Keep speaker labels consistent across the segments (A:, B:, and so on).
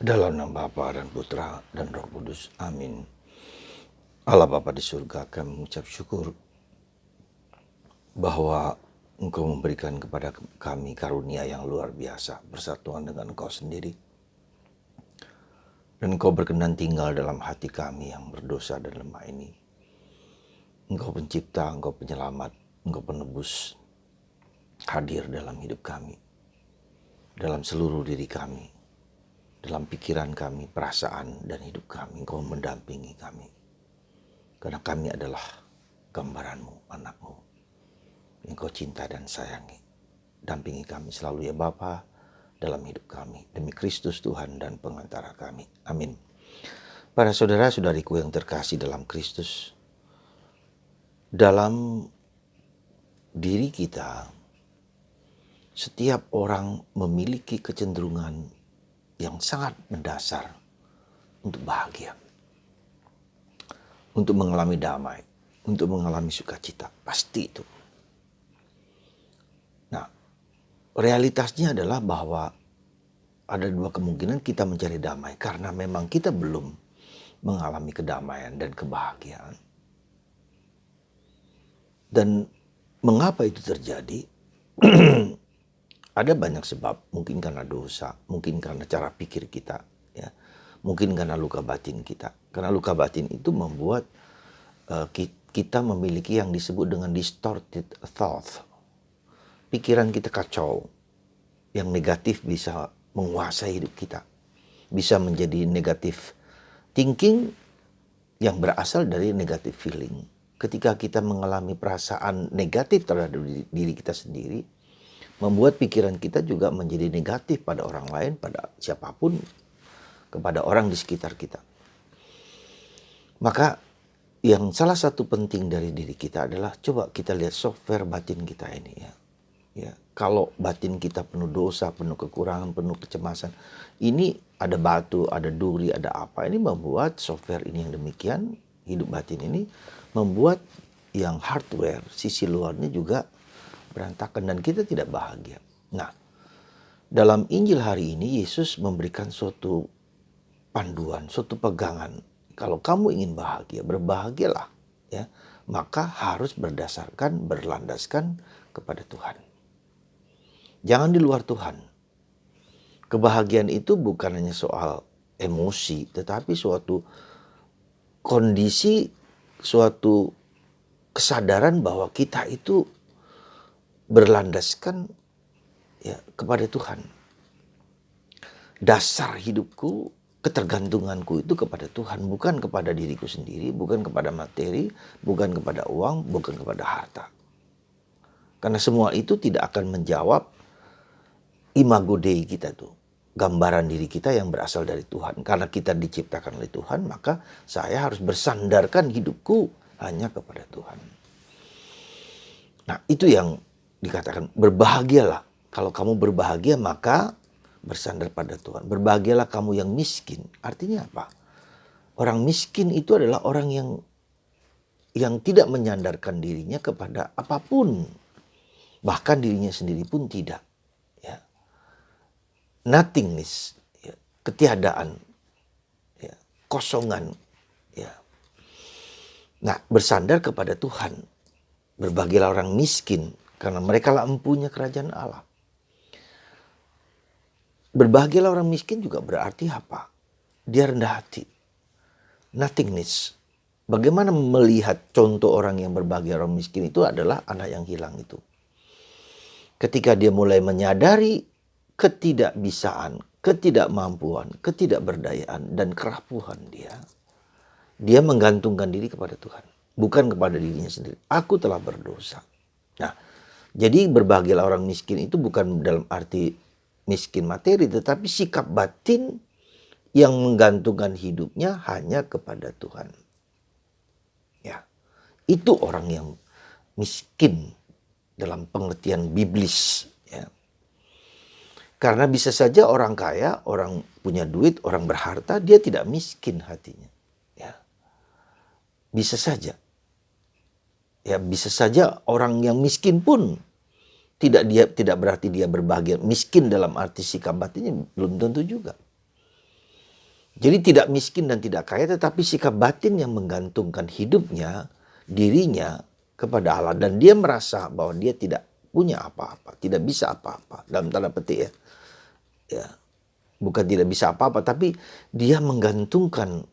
A: Dalam nama Bapa dan Putra dan Roh Kudus. Amin. Allah Bapa di surga, kami mengucap syukur bahwa Engkau memberikan kepada kami karunia yang luar biasa, bersatuan dengan Engkau sendiri. Dan Engkau berkenan tinggal dalam hati kami yang berdosa dan lemah ini. Engkau pencipta, Engkau penyelamat, Engkau penebus, hadir dalam hidup kami, dalam seluruh diri kami, dalam pikiran kami, perasaan dan hidup kami. Engkau mendampingi kami. Karena kami adalah gambaran-Mu, anak-Mu, yang Kau cinta dan sayangi. Dampingi kami selalu ya Bapa dalam hidup kami. Demi Kristus Tuhan dan pengantara kami. Amin. Para saudara-saudariku yang terkasih dalam Kristus, dalam diri kita, setiap orang memiliki kecenderungan yang sangat mendasar untuk bahagia, untuk mengalami damai, untuk mengalami sukacita. Pasti itu. Nah, realitasnya adalah bahwa ada dua kemungkinan kita mencari damai karena memang kita belum mengalami kedamaian dan kebahagiaan. Dan mengapa itu terjadi? Ada banyak sebab, mungkin karena dosa, mungkin karena cara pikir kita, ya, mungkin karena luka batin kita. Karena luka batin itu membuat kita memiliki yang disebut dengan distorted thought. Pikiran kita kacau, yang negatif bisa menguasai hidup kita. Bisa menjadi negatif thinking yang berasal dari negatif feeling. Ketika kita mengalami perasaan negatif terhadap diri kita sendiri, membuat pikiran kita juga menjadi negatif pada orang lain, pada siapapun, kepada orang di sekitar kita. Maka yang salah satu penting dari diri kita adalah coba kita lihat software batin kita ini ya. Ya, kalau batin kita penuh dosa, penuh kekurangan, penuh kecemasan, ini ada batu, ada duri, ada apa, ini membuat software ini yang demikian, hidup batin ini membuat yang hardware, sisi luarnya juga berantakan dan kita tidak bahagia. Nah, dalam Injil hari ini Yesus memberikan suatu panduan, suatu pegangan. Kalau kamu ingin bahagia, berbahagialah, ya, maka harus berlandaskan kepada Tuhan. Jangan di luar Tuhan. Kebahagiaan itu bukan hanya soal emosi, tetapi suatu kondisi, suatu kesadaran bahwa kita itu berlandaskan ya kepada Tuhan. Dasar hidupku, ketergantunganku itu kepada Tuhan, bukan kepada diriku sendiri, bukan kepada materi, bukan kepada uang, bukan kepada harta. Karena semua itu tidak akan menjawab imago Dei kita tuh, gambaran diri kita yang berasal dari Tuhan. Karena kita diciptakan oleh Tuhan, maka saya harus bersandarkan hidupku hanya kepada Tuhan. Nah, itu yang dikatakan berbahagialah. Kalau kamu berbahagia maka bersandar pada Tuhan. Berbahagialah kamu yang miskin. Artinya apa? Orang miskin itu adalah orang yang tidak menyandarkan dirinya kepada apapun. Bahkan dirinya sendiri pun tidak. Nothingness, ya, ketiadaan, ya, kosongan. Ya. Nah, bersandar kepada Tuhan. Berbahagialah orang miskin, karena mereka lah empunya kerajaan Allah. Berbahagialah orang miskin juga berarti apa? Dia rendah hati. Nothingness. Bagaimana melihat contoh orang yang berbahagia orang miskin itu adalah anak yang hilang itu. Ketika dia mulai menyadari ketidakbisaan, ketidakmampuan, ketidakberdayaan, dan kerapuhan dia menggantungkan diri kepada Tuhan, bukan kepada dirinya sendiri. Aku telah berdosa. Nah, jadi berbahagialah orang miskin itu bukan dalam arti miskin materi, tetapi sikap batin yang menggantungkan hidupnya hanya kepada Tuhan. Ya, itu orang yang miskin dalam pengertian biblis. Ya. Karena bisa saja orang kaya, orang punya duit, orang berharta, dia tidak miskin hatinya. Ya. Bisa saja. Ya, bisa saja orang yang miskin pun tidak berarti dia berbahagia. Miskin dalam arti sikap batinnya belum tentu juga. Jadi tidak miskin dan tidak kaya, tetapi sikap batin yang menggantungkan hidupnya, dirinya kepada Allah. Dan dia merasa bahwa dia tidak punya apa-apa, tidak bisa apa-apa, dalam tanda petik ya. Ya, bukan tidak bisa apa-apa, tapi dia menggantungkan,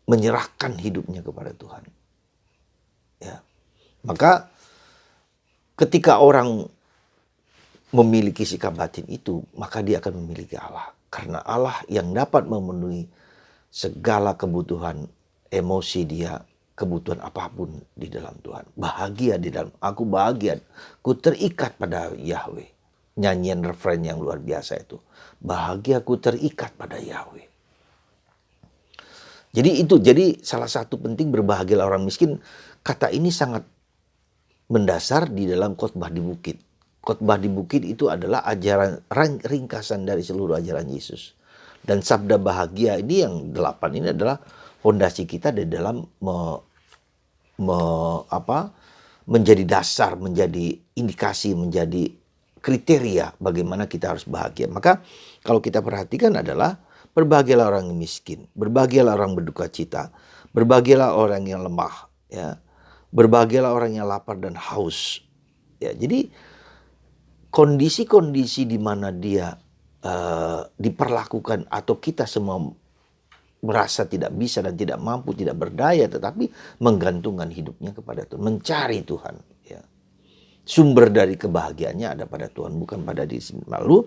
A: menyerahkan hidupnya kepada Tuhan. Ya, maka ketika orang memiliki sikap batin itu, maka dia akan memiliki Allah. Karena Allah yang dapat memenuhi segala kebutuhan emosi dia, kebutuhan apapun di dalam Tuhan. Bahagia di dalam, aku bahagia, ku terikat pada Yahweh. Nyanyian refrain yang luar biasa itu. Bahagia ku terikat pada Yahweh. Jadi salah satu penting berbahagialah orang miskin. Kata ini sangat mendasar di dalam khotbah di bukit. Khotbah di bukit itu adalah ajaran ringkasan dari seluruh ajaran Yesus. Dan sabda bahagia ini yang 8 ini adalah fondasi kita di dalam menjadi dasar, menjadi indikasi, menjadi kriteria bagaimana kita harus bahagia. Maka kalau kita perhatikan adalah berbahagialah orang yang miskin, berbahagialah orang berduka cita, berbahagialah orang yang lemah, ya. Berbahagialah orang yang lapar dan haus. Ya, jadi kondisi-kondisi di mana dia diperlakukan atau kita semua merasa tidak bisa dan tidak mampu, tidak berdaya, tetapi menggantungkan hidupnya kepada Tuhan, mencari Tuhan. Ya. Sumber dari kebahagiaannya ada pada Tuhan, bukan pada diri sendiri. Lalu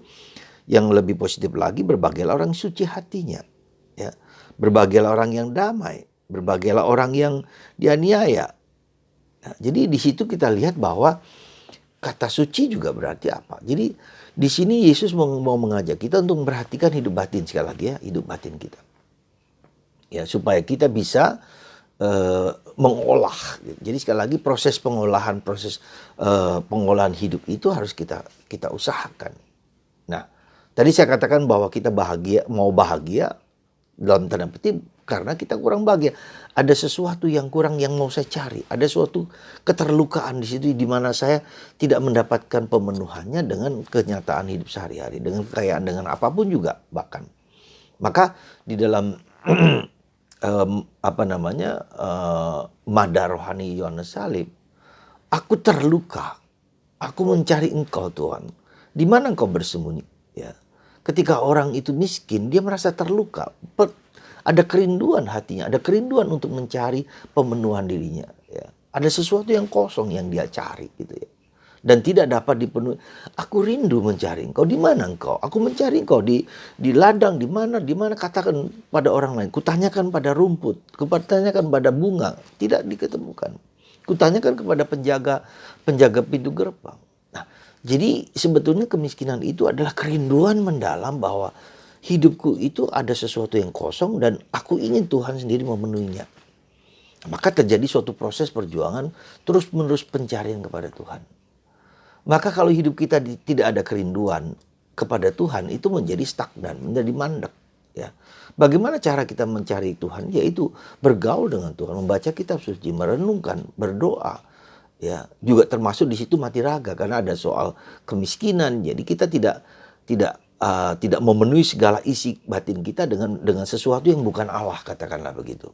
A: yang lebih positif lagi, berbahagialah orang suci hatinya. Ya. Berbahagialah orang yang damai, berbahagialah orang yang dianiaya. Nah, jadi di situ kita lihat bahwa kata suci juga berarti apa? Jadi di sini Yesus mau mengajak kita untuk memperhatikan hidup batin, sekali lagi ya, hidup batin kita. Ya, supaya kita bisa mengolah. Jadi sekali lagi proses pengolahan hidup itu harus kita usahakan. Nah, tadi saya katakan bahwa kita mau bahagia dalam tanda petik karena kita kurang bahagia. Ada sesuatu yang kurang yang mau saya cari. Ada suatu keterlukaan di situ di mana saya tidak mendapatkan pemenuhannya dengan kenyataan hidup sehari-hari, dengan kekayaan, dengan apapun juga bahkan. Maka di dalam Mada Rohani Yohanes Salib, aku terluka, aku mencari Engkau Tuhan. Di mana Engkau bersembunyi? Ya. Ketika orang itu miskin, dia merasa terluka. Ada kerinduan hatinya, ada kerinduan untuk mencari pemenuhan dirinya. Ya. Ada sesuatu yang kosong yang dia cari, gitu ya. Dan tidak dapat dipenuhi. Aku rindu mencari Engkau. Di mana Engkau? Aku mencari Engkau di ladang, di mana? Katakan pada orang lain. Kutanyakan pada rumput, kutanyakan pada bunga, tidak diketemukan. Kutanyakan kepada penjaga pintu gerbang. Nah, jadi sebetulnya kemiskinan itu adalah kerinduan mendalam bahwa hidupku itu ada sesuatu yang kosong dan aku ingin Tuhan sendiri memenuhinya. Maka terjadi suatu proses perjuangan terus-menerus pencarian kepada Tuhan. Maka kalau hidup kita tidak ada kerinduan kepada Tuhan, itu menjadi stagnan, menjadi mandek. Ya. Bagaimana cara kita mencari Tuhan? Yaitu bergaul dengan Tuhan, membaca kitab suci, merenungkan, berdoa. Ya, juga termasuk di situ mati raga karena ada soal kemiskinan. Jadi kita tidak memenuhi segala isi batin kita dengan sesuatu yang bukan Allah, katakanlah begitu.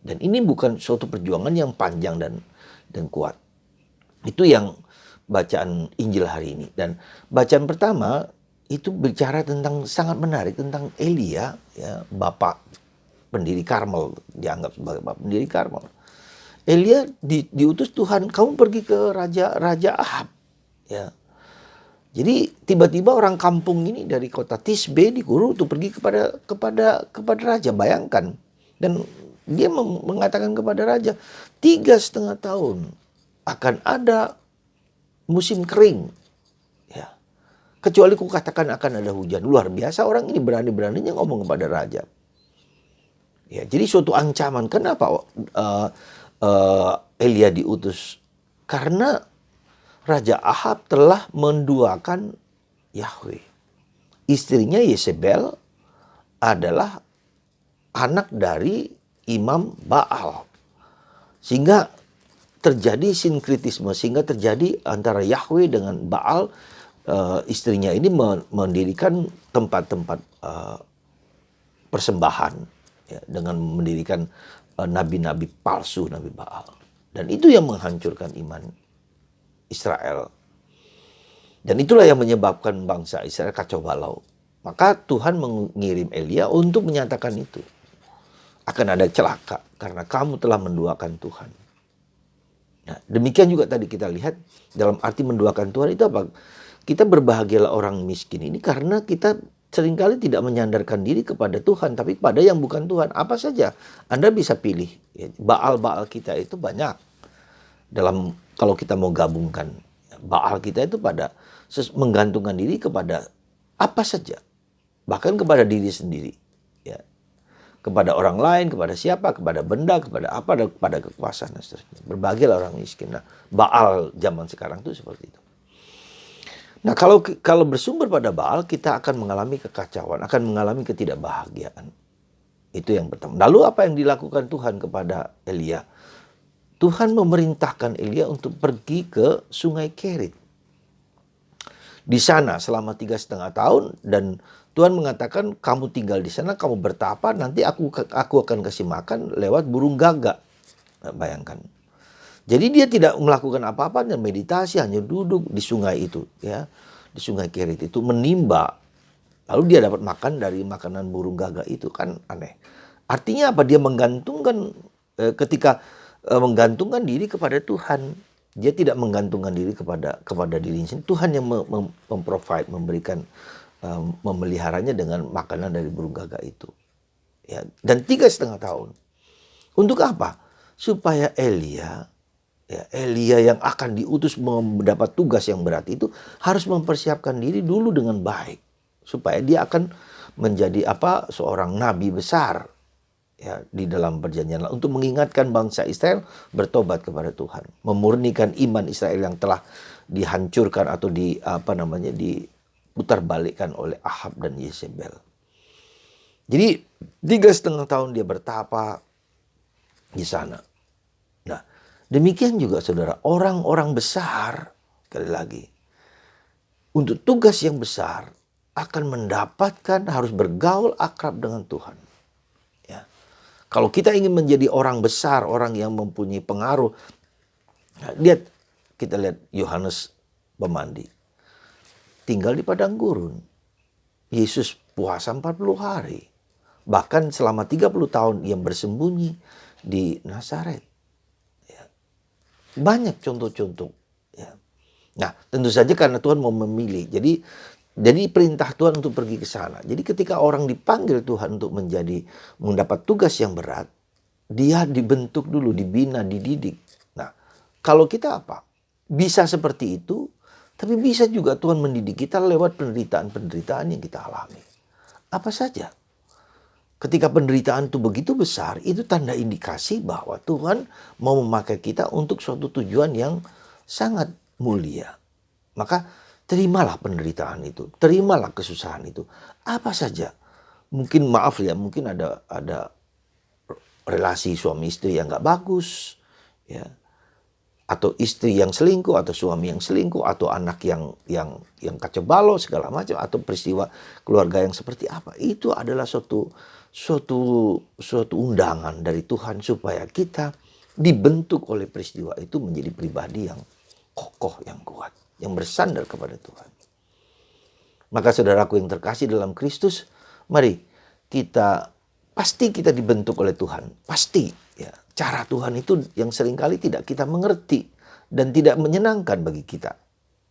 A: Dan ini bukan suatu perjuangan yang panjang dan kuat. Itu yang bacaan Injil hari ini. Dan bacaan pertama itu bicara tentang sangat menarik tentang Elia, ya, bapak pendiri Karmel, dianggap sebagai bapak pendiri Karmel. Elia diutus Tuhan, kamu pergi ke raja Ahab, ya. Jadi tiba-tiba orang kampung ini dari kota Tisbe disuruh untuk pergi kepada raja, bayangkan. Dan dia mengatakan kepada raja, 3,5 tahun akan ada musim kering, ya. Kecuali ku katakan akan ada hujan. Luar biasa orang ini berani-beraninya ngomong kepada raja. Ya, jadi suatu ancaman. Kenapa Elia diutus? Karena Raja Ahab telah menduakan Yahweh. Istrinya Yezebel adalah anak dari Imam Baal. Sehingga terjadi sinkritisme, sehingga terjadi antara Yahweh dengan Baal. Istrinya ini mendirikan tempat-tempat persembahan, ya, dengan mendirikan nabi-nabi palsu, nabi Baal. Dan itu yang menghancurkan iman Israel. Dan itulah yang menyebabkan bangsa Israel kacau balau. Maka Tuhan mengirim Elia untuk menyatakan itu. Akan ada celaka karena kamu telah menduakan Tuhan. Nah, demikian juga tadi kita lihat dalam arti menduakan Tuhan itu apa? Kita berbahagialah orang miskin ini karena kita seringkali tidak menyandarkan diri kepada Tuhan, tapi kepada yang bukan Tuhan. Apa saja Anda bisa pilih. Baal-baal kita itu banyak. Kalau kita mau gabungkan, Baal kita itu pada menggantungkan diri kepada apa saja, bahkan kepada diri sendiri, ya, kepada orang lain, kepada siapa, kepada benda, kepada apa, dan kepada kekuasaan dan seterusnya. Berbahagialah orang miskin. Nah, Baal zaman sekarang itu seperti itu. Nah, kalau bersumber pada Baal, kita akan mengalami kekacauan, akan mengalami ketidakbahagiaan. Itu yang pertama. Lalu apa yang dilakukan Tuhan kepada Elia? Tuhan memerintahkan Elia untuk pergi ke Sungai Kerit. Di sana selama 3,5 tahun, dan Tuhan mengatakan kamu tinggal di sana, kamu bertapa, nanti aku akan kasih makan lewat burung gagak. Nah, bayangkan. Jadi dia tidak melakukan apa-apa dan meditasi, hanya duduk di sungai itu, ya, di Sungai Kerit itu menimba. Lalu dia dapat makan dari makanan burung gagak itu, kan aneh. Artinya apa? Dia menggantungkan ketika menggantungkan diri kepada Tuhan. Dia tidak menggantungkan diri kepada dirinya sendiri. Tuhan yang memprovide, memberikan, memeliharanya dengan makanan dari burung gagak itu. Ya, dan 3,5 tahun. Untuk apa? Supaya Elia yang akan diutus mendapat tugas yang berat itu harus mempersiapkan diri dulu dengan baik. Supaya dia akan menjadi seorang nabi besar, ya, di dalam perjanjian untuk mengingatkan bangsa Israel bertobat kepada Tuhan, memurnikan iman Israel yang telah dihancurkan atau diputarbalikkan oleh Ahab dan Yezebel. Jadi 3,5 tahun dia bertapa di sana. Nah, demikian juga saudara, orang-orang besar, sekali lagi, untuk tugas yang besar akan mendapatkan, harus bergaul akrab dengan Tuhan. Kalau kita ingin menjadi orang besar, orang yang mempunyai pengaruh, kita lihat Yohanes Pemandi. Tinggal di padang gurun. Yesus puasa 40 hari. Bahkan selama 30 tahun ia bersembunyi di Nazaret. Ya. Banyak contoh-contoh. Ya. Nah, tentu saja karena Tuhan mau memilih. Jadi perintah Tuhan untuk pergi ke sana. Jadi ketika orang dipanggil Tuhan untuk mendapat tugas yang berat, dia dibentuk dulu, dibina, dididik. Nah, kalau kita apa? Bisa seperti itu, tapi bisa juga Tuhan mendidik kita lewat penderitaan-penderitaan yang kita alami. Apa saja? Ketika penderitaan itu begitu besar, itu tanda indikasi bahwa Tuhan mau memakai kita untuk suatu tujuan yang sangat mulia. Maka terimalah penderitaan itu, terimalah kesusahan itu. Apa saja. Mungkin mungkin ada relasi suami istri yang gak bagus, ya, atau istri yang selingkuh, atau suami yang selingkuh, atau anak yang kacau balau segala macam, atau peristiwa keluarga yang seperti apa. Itu adalah suatu undangan dari Tuhan supaya kita dibentuk oleh peristiwa itu menjadi pribadi yang kokoh, yang kuat, yang bersandar kepada Tuhan. Maka saudaraku yang terkasih dalam Kristus, mari pasti kita dibentuk oleh Tuhan. Pasti, ya. Cara Tuhan itu yang seringkali tidak kita mengerti dan tidak menyenangkan bagi kita,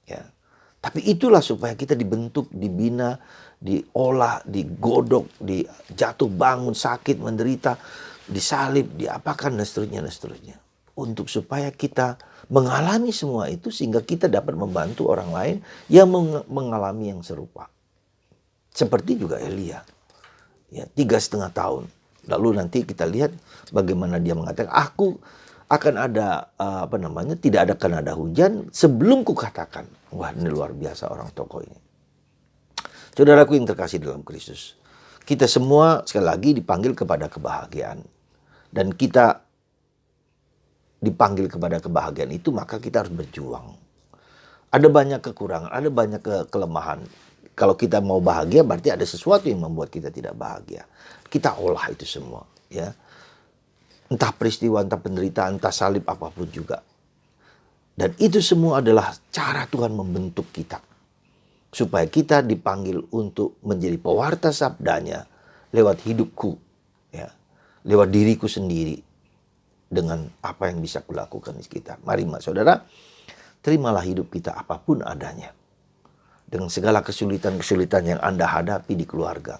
A: ya. Tapi itulah supaya kita dibentuk, dibina, diolah, digodok, jatuh bangun, sakit, menderita, disalib, diapakan dan seterusnya. Untuk supaya kita mengalami semua itu sehingga kita dapat membantu orang lain yang mengalami yang serupa. Seperti juga Elia, ya, 3,5 tahun. Lalu nanti kita lihat bagaimana dia mengatakan, aku akan ada tidak akan ada hujan sebelum kukatakan. Wah, ini luar biasa orang tokoh ini. Saudaraku yang terkasih dalam Kristus, kita semua sekali lagi dipanggil kepada kebahagiaan. Dan kita dipanggil kepada kebahagiaan itu, maka kita harus berjuang. Ada banyak kekurangan, ada banyak kelemahan. Kalau kita mau bahagia berarti ada sesuatu yang membuat kita tidak bahagia. Kita olah itu semua, ya. Entah peristiwa, entah penderitaan, entah salib, apapun juga. Dan itu semua adalah cara Tuhan membentuk kita. Supaya kita dipanggil untuk menjadi pewarta sabdanya lewat hidupku, ya, lewat diriku sendiri, dengan apa yang bisa kulakukan di sekitar. Mari saudara, terimalah hidup kita apapun adanya. Dengan segala kesulitan-kesulitan yang Anda hadapi di keluarga,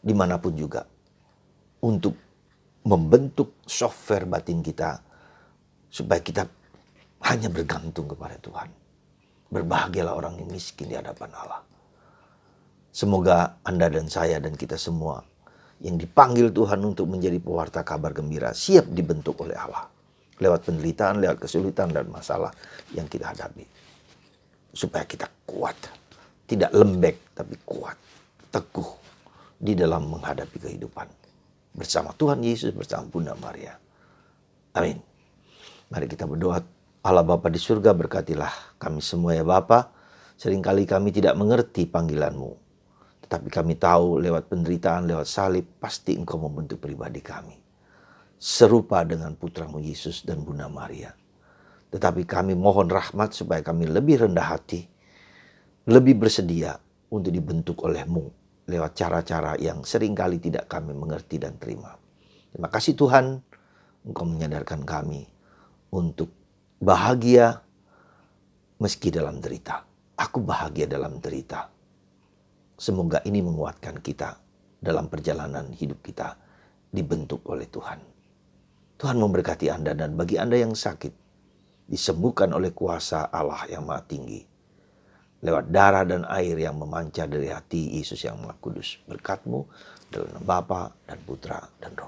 A: dimanapun juga. Untuk membentuk software batin kita, supaya kita hanya bergantung kepada Tuhan. Berbahagialah orang yang miskin di hadapan Allah. Semoga Anda dan saya dan kita semua yang dipanggil Tuhan untuk menjadi pewarta kabar gembira siap dibentuk oleh Allah. Lewat penderitaan, lewat kesulitan dan masalah yang kita hadapi. Supaya kita kuat. Tidak lembek tapi kuat. Teguh di dalam menghadapi kehidupan. Bersama Tuhan Yesus, bersama Bunda Maria. Amin. Mari kita berdoa. Allah Bapa di surga, berkatilah kami semua ya Bapa. Seringkali kami tidak mengerti panggilan-Mu. Tetapi kami tahu lewat penderitaan, lewat salib, pasti Engkau membentuk pribadi kami. Serupa dengan putra-Mu Yesus dan Bunda Maria. Tetapi kami mohon rahmat supaya kami lebih rendah hati, lebih bersedia untuk dibentuk oleh-Mu lewat cara-cara yang seringkali tidak kami mengerti dan terima. Terima kasih Tuhan, Engkau menyadarkan kami untuk bahagia meski dalam derita. Aku bahagia dalam derita. Semoga ini menguatkan kita dalam perjalanan hidup kita dibentuk oleh Tuhan. Tuhan memberkati Anda, dan bagi Anda yang sakit, disembuhkan oleh kuasa Allah yang Maha Tinggi. Lewat darah dan air yang memancar dari hati Yesus yang Maha Kudus. Berkat-Mu dalam nama Bapa dan Putra dan Roh